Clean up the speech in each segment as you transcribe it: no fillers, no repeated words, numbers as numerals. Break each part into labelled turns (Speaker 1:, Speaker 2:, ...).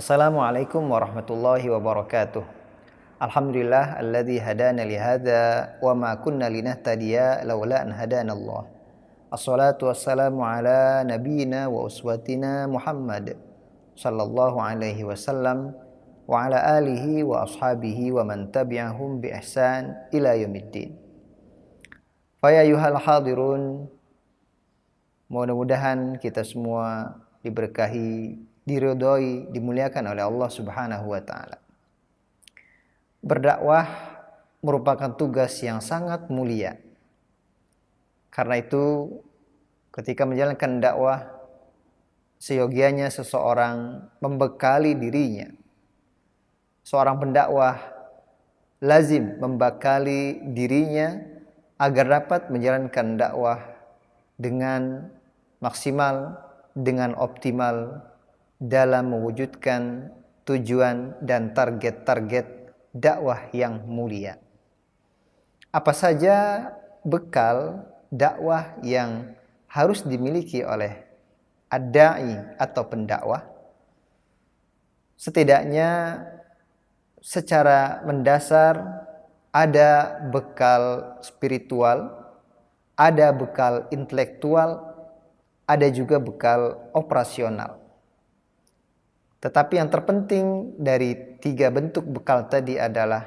Speaker 1: Assalamualaikum warahmatullahi wabarakatuh. Alhamdulillah alladzi hadana li hadza wa ma kunna linahtadiya laula an hadanallah. Assalatu wassalamu ala nabiyyina wa uswatina Muhammad sallallahu alaihi wasallam wa ala alihi wa ashabihi wa man tabi'ahum bi ihsan ila yaumiddin. Fa ya ayyuhal hadirun, mudah-mudahan kita semua diberkahi, diridhoi, dimuliakan oleh Allah Subhanahu wa taala. Berdakwah merupakan tugas yang sangat mulia. Karena itu, ketika menjalankan dakwah, seyogianya seseorang membekali dirinya. Seorang pendakwah lazim membekali dirinya agar dapat menjalankan dakwah dengan maksimal, dengan optimal dalam mewujudkan tujuan dan target-target dakwah yang mulia. Apa saja bekal dakwah yang harus dimiliki oleh ad-da'i atau pendakwah? Setidaknya secara mendasar ada bekal spiritual, ada bekal intelektual, ada juga bekal operasional. Tetapi yang terpenting dari tiga bentuk bekal tadi adalah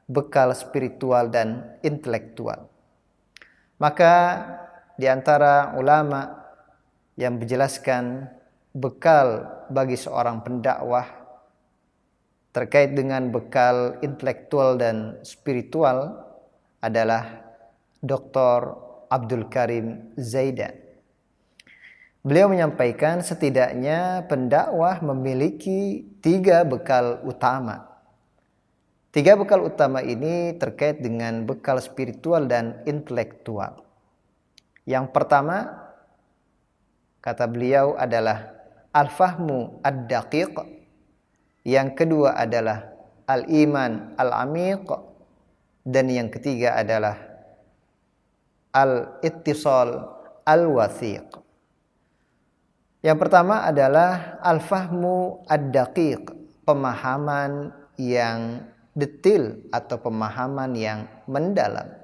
Speaker 1: bekal spiritual dan intelektual. Maka di antara ulama yang menjelaskan bekal bagi seorang pendakwah terkait dengan bekal intelektual dan spiritual adalah Dr. Abdul Karim Zaidan. Beliau menyampaikan setidaknya pendakwah memiliki tiga bekal utama. Tiga bekal utama ini terkait dengan bekal spiritual dan intelektual. Yang pertama, kata beliau adalah al-fahmu ad-daqiq. Yang kedua adalah al-iman al-amiq. Dan yang ketiga adalah al-ittisal al-wathiq. Yang pertama adalah al-fahmu ad-daqiq, pemahaman yang detil atau pemahaman yang mendalam.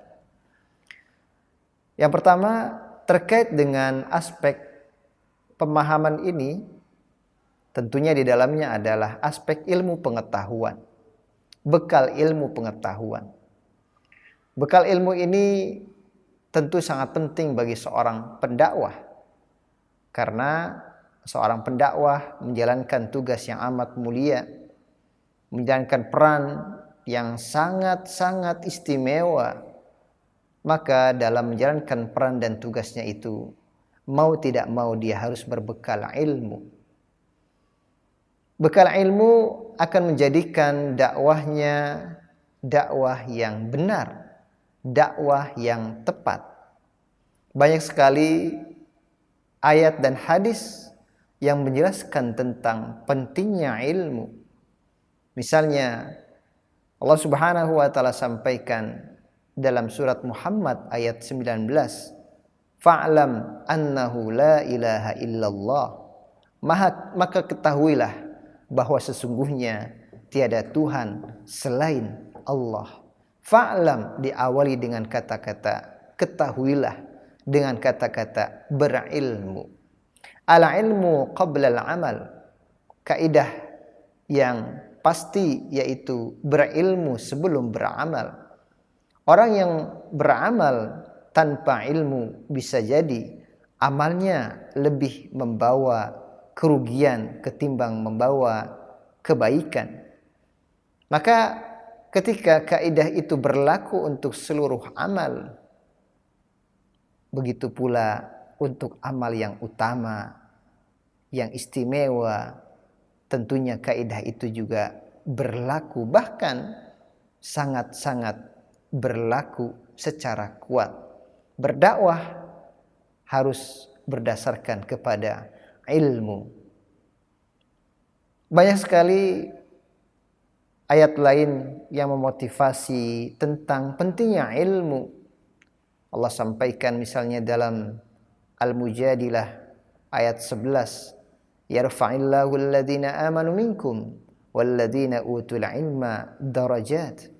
Speaker 1: Yang pertama terkait dengan aspek pemahaman ini, tentunya di dalamnya adalah aspek ilmu pengetahuan, bekal ilmu pengetahuan. Bekal ilmu ini tentu sangat penting bagi seorang pendakwah. Karena seorang pendakwah menjalankan tugas yang amat mulia, menjalankan peran yang sangat-sangat istimewa. Maka dalam menjalankan peran dan tugasnya itu, mau tidak mau dia harus berbekal ilmu. Bekal ilmu akan menjadikan dakwahnya dakwah yang benar, dakwah yang tepat. Banyak sekali ayat dan hadis yang menjelaskan tentang pentingnya ilmu. Misalnya Allah Subhanahu wa taala sampaikan dalam surat Muhammad ayat 19, fa'lam annahu la ilaha illallah. Maka ketahuilah bahwa sesungguhnya tiada Tuhan selain Allah. Fa'lam diawali dengan kata-kata ketahuilah, dengan kata-kata berilmu. Al-ilmu qabla al-amal. Kaidah yang pasti yaitu berilmu sebelum beramal. Orang yang beramal tanpa ilmu bisa jadi amalnya lebih membawa kerugian ketimbang membawa kebaikan. Maka ketika kaidah itu berlaku untuk seluruh amal, begitu pula untuk amal yang utama, yang istimewa, tentunya kaidah itu juga berlaku, bahkan sangat-sangat berlaku secara kuat. Berdakwah harus berdasarkan kepada ilmu. Banyak sekali ayat lain yang memotivasi tentang pentingnya ilmu. Allah sampaikan misalnya dalam Al-Mujadilah ayat 11, Yarfa'illahu alladhina amanu minkum walladhina utul ilma darajat.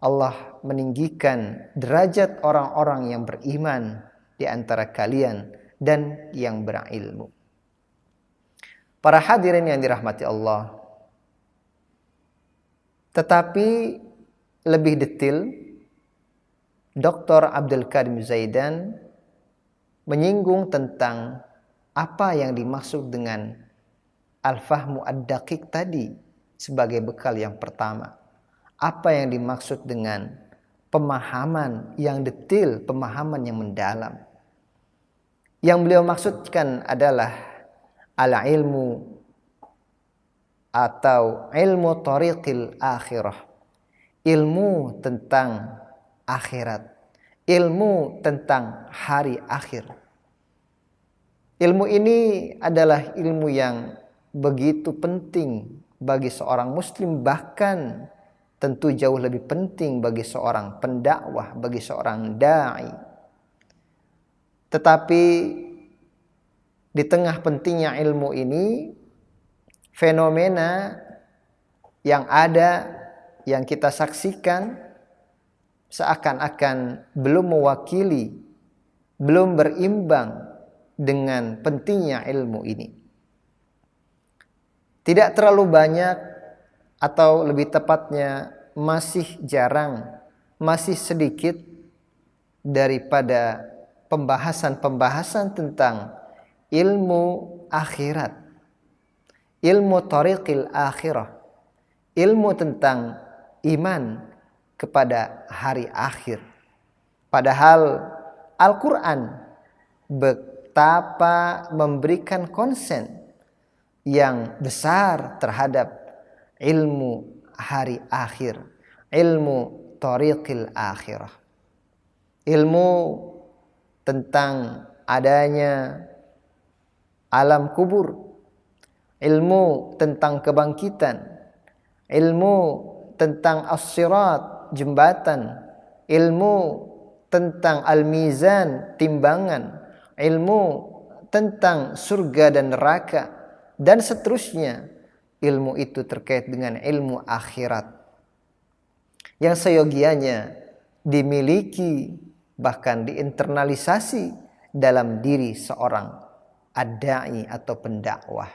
Speaker 1: Allah meninggikan derajat orang-orang yang beriman di antara kalian dan yang berilmu. Para hadirin yang dirahmati Allah, tetapi lebih detail, Dr. Abdul Karim Zaidan menyinggung tentang apa yang dimaksud dengan al-fahmu ad-daqiq tadi sebagai bekal yang pertama. Apa yang dimaksud dengan pemahaman yang detail, pemahaman yang mendalam. Yang beliau maksudkan adalah al-ilmu atau ilmu tariqil akhirah. Ilmu tentang akhirat. Ilmu tentang hari akhir. Ilmu ini adalah ilmu yang begitu penting bagi seorang muslim, bahkan tentu jauh lebih penting bagi seorang pendakwah, bagi seorang da'i. Tetapi di tengah pentingnya ilmu ini, fenomena yang ada, yang kita saksikan, seakan-akan belum mewakili, belum berimbang dengan pentingnya ilmu ini. Tidak terlalu banyak, atau lebih tepatnya masih jarang, masih sedikit daripada pembahasan-pembahasan tentang ilmu akhirat, ilmu tariqil akhirah, ilmu tentang iman kepada hari akhir. Padahal Al-Quran betapa memberikan konsen yang besar terhadap ilmu hari akhir, ilmu tariqil akhirah, ilmu tentang adanya alam kubur, ilmu tentang kebangkitan, ilmu tentang as-sirat, jembatan, ilmu tentang al-mizan, timbangan, ilmu tentang surga dan neraka, dan seterusnya. Ilmu itu terkait dengan ilmu akhirat yang seyogianya dimiliki, bahkan diinternalisasi dalam diri seorang ad-da'i atau pendakwah.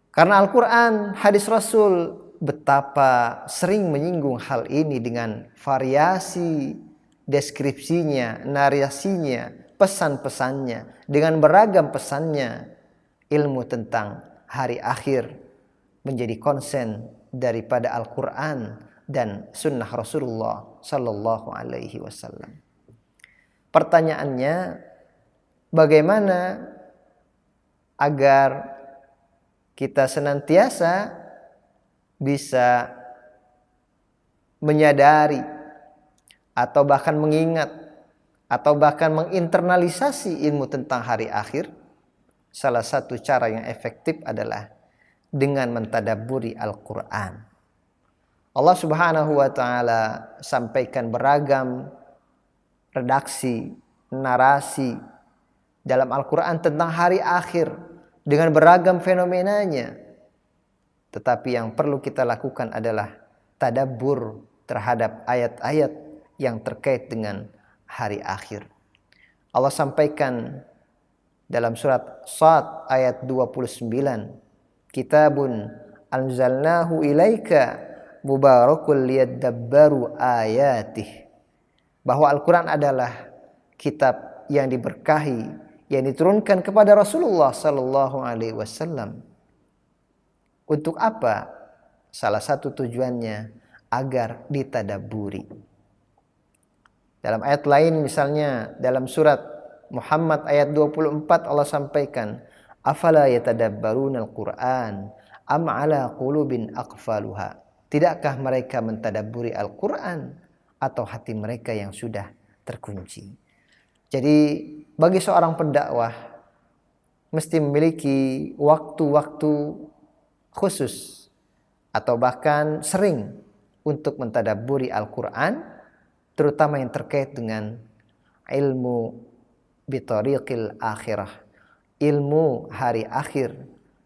Speaker 1: Karena Al-Quran, hadis Rasul betapa sering menyinggung hal ini dengan variasi deskripsinya, narasinya, pesan-pesannya, dengan beragam pesannya. Ilmu tentang hari akhir menjadi konsen daripada Al-Quran dan sunnah Rasulullah Sallallahu Alaihi Wasallam. Pertanyaannya, bagaimana agar kita senantiasa bisa menyadari atau bahkan mengingat atau bahkan menginternalisasi ilmu tentang hari akhir? Salah satu cara yang efektif adalah dengan mentadabburi Al-Quran. Allah Subhanahu wa Ta'ala sampaikan beragam redaksi, narasi dalam Al-Quran tentang hari akhir dengan beragam fenomenanya. Tetapi yang perlu kita lakukan adalah tadabbur terhadap ayat-ayat yang terkait dengan hari akhir. Allah sampaikan dalam surat Shad ayat 29, Kitabun anzalnahu ilaika mubarakul liyadabbaru ayatih. Bahwa Al-Quran adalah kitab yang diberkahi, yang diturunkan kepada Rasulullah Sallallahu Alaihi Wasallam. Untuk apa? Salah satu tujuannya agar ditadabburi. Dalam ayat lain misalnya dalam surat Muhammad ayat 24 Allah sampaikan, afala yatadabbaruna al-Qur'an am ala qulubin aqfaluha. Tidakkah mereka mentadabburi Al-Qur'an atau hati mereka yang sudah terkunci? Jadi bagi seorang pendakwah mesti memiliki waktu-waktu khusus atau bahkan sering untuk mentadabburi Al-Quran, terutama yang terkait dengan ilmu bitariqil akhirah, ilmu hari akhir,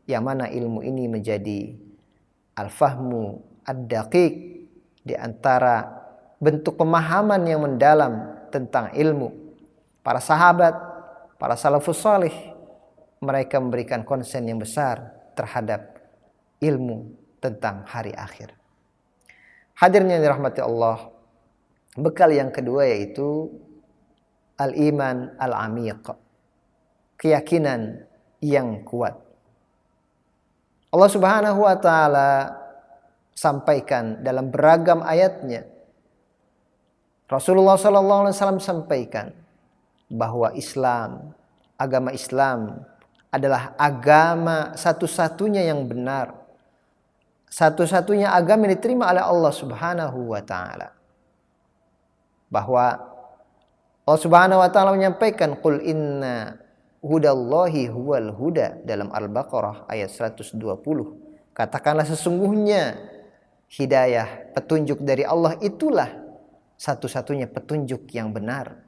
Speaker 1: yang mana ilmu ini menjadi al-fahmu ad-daqiq, di antara bentuk pemahaman yang mendalam tentang ilmu. Para sahabat, para salafus salih, mereka memberikan konsen yang besar terhadap ilmu tentang hari akhir. Hadirin yang dirahmati Allah, bekal yang kedua yaitu al-iman al-amiq, keyakinan yang kuat. Allah Subhanahu wa taala sampaikan dalam beragam ayatnya. Rasulullah sallallahu alaihi wasallam sampaikan bahwa Islam, agama Islam adalah agama satu-satunya yang benar, satu-satunya agama yang diterima oleh Allah Subhanahu wa taala. Bahwa Allah Subhanahu wa taala menyampaikan, qul inna hudallahi huwal huda, dalam Al-Baqarah ayat 120. Katakanlah sesungguhnya hidayah, petunjuk dari Allah itulah satu-satunya petunjuk yang benar.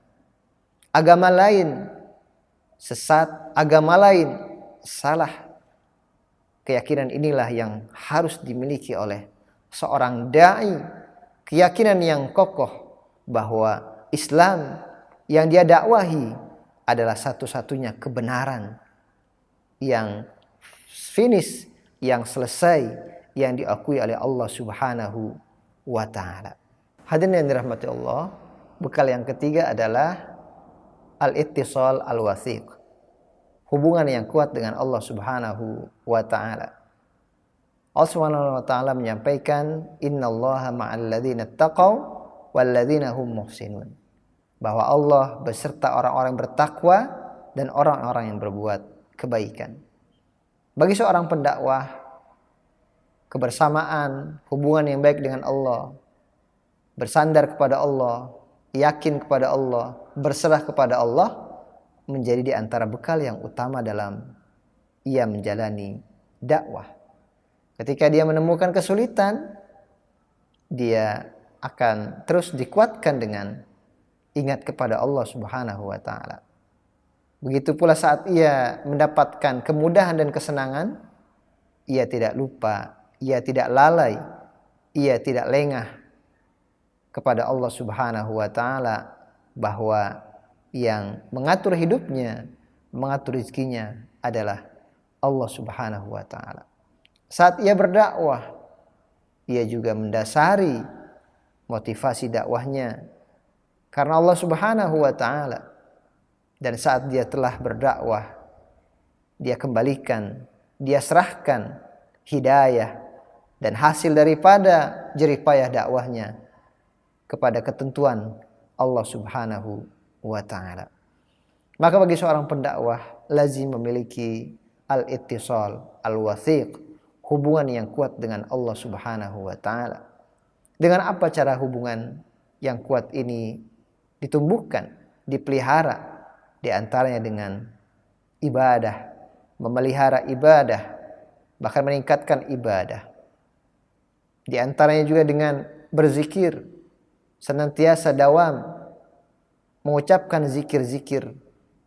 Speaker 1: Agama lain sesat, agama lain salah. Keyakinan inilah yang harus dimiliki oleh seorang dai, keyakinan yang kokoh bahwa Islam yang dia dakwahi adalah satu-satunya kebenaran yang finish, yang selesai, yang diakui oleh Allah Subhanahu wa taala. Hadirin yang dirahmati Allah, bekal yang ketiga adalah al-ittisal al-wathiq, hubungan yang kuat dengan Allah Subhanahu wa taala. Allah Subhanahu wa taala menyampaikan, innallaha ma'al ladzina taqaw wal ladzina hum muhsinun, bahwa Allah beserta orang-orang yang bertakwa dan orang-orang yang berbuat kebaikan. Bagi seorang pendakwah, kebersamaan, hubungan yang baik dengan Allah, bersandar kepada Allah, yakin kepada Allah, berserah kepada Allah, menjadi di antara bekal yang utama dalam ia menjalani dakwah. Ketika dia menemukan kesulitan, dia akan terus dikuatkan dengan ingat kepada Allah Subhanahu wa taala. Begitu pula saat ia mendapatkan kemudahan dan kesenangan, ia tidak lupa, ia tidak lalai, ia tidak lengah kepada Allah Subhanahu wa taala, bahwa yang mengatur hidupnya, mengatur rezekinya adalah Allah Subhanahu wa taala. Saat ia berdakwah, ia juga mendasari motivasi dakwahnya karena Allah Subhanahu wa taala. Dan saat dia telah berdakwah, dia kembalikan, dia serahkan hidayah dan hasil daripada jerih payah dakwahnya kepada ketentuan Allah Subhanahu wa taala. Maka bagi seorang pendakwah lazim memiliki al-ittisal al-wathiq, hubungan yang kuat dengan Allah Subhanahu wa taala. Dengan apa cara hubungan yang kuat ini ditumbuhkan, dipelihara? Di antaranya dengan ibadah, memelihara ibadah, bahkan meningkatkan ibadah. Di antaranya juga dengan berzikir, senantiasa dawam mengucapkan zikir-zikir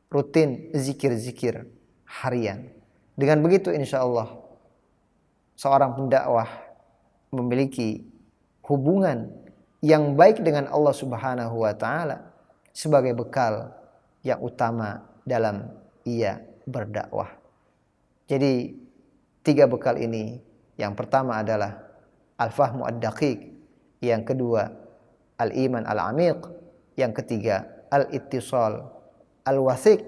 Speaker 1: rutin, zikir-zikir harian. Dengan begitu insya Allah seorang pendakwah memiliki hubungan yang baik dengan Allah Subhanahu wa taala sebagai bekal yang utama dalam ia berdakwah. Jadi 3 bekal ini, yang pertama adalah al-fahmu ad-daqiq, yang kedua al-iman al-amiq, yang ketiga al-ittisal al-wathiq,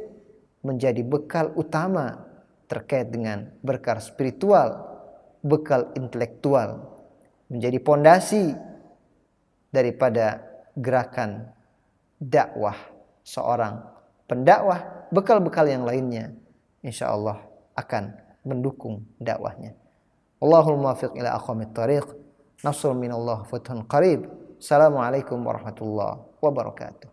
Speaker 1: menjadi bekal utama terkait dengan bekal spiritual, bekal intelektual, menjadi pondasi daripada gerakan dakwah seorang pendakwah. Bekal-bekal yang lainnya insya Allah akan mendukung dakwahnya. Allahul muwaffiq ila aqwamit thariq. Nasrun minallah, fathun qarib. Assalamualaikum warahmatullahi wabarakatuh.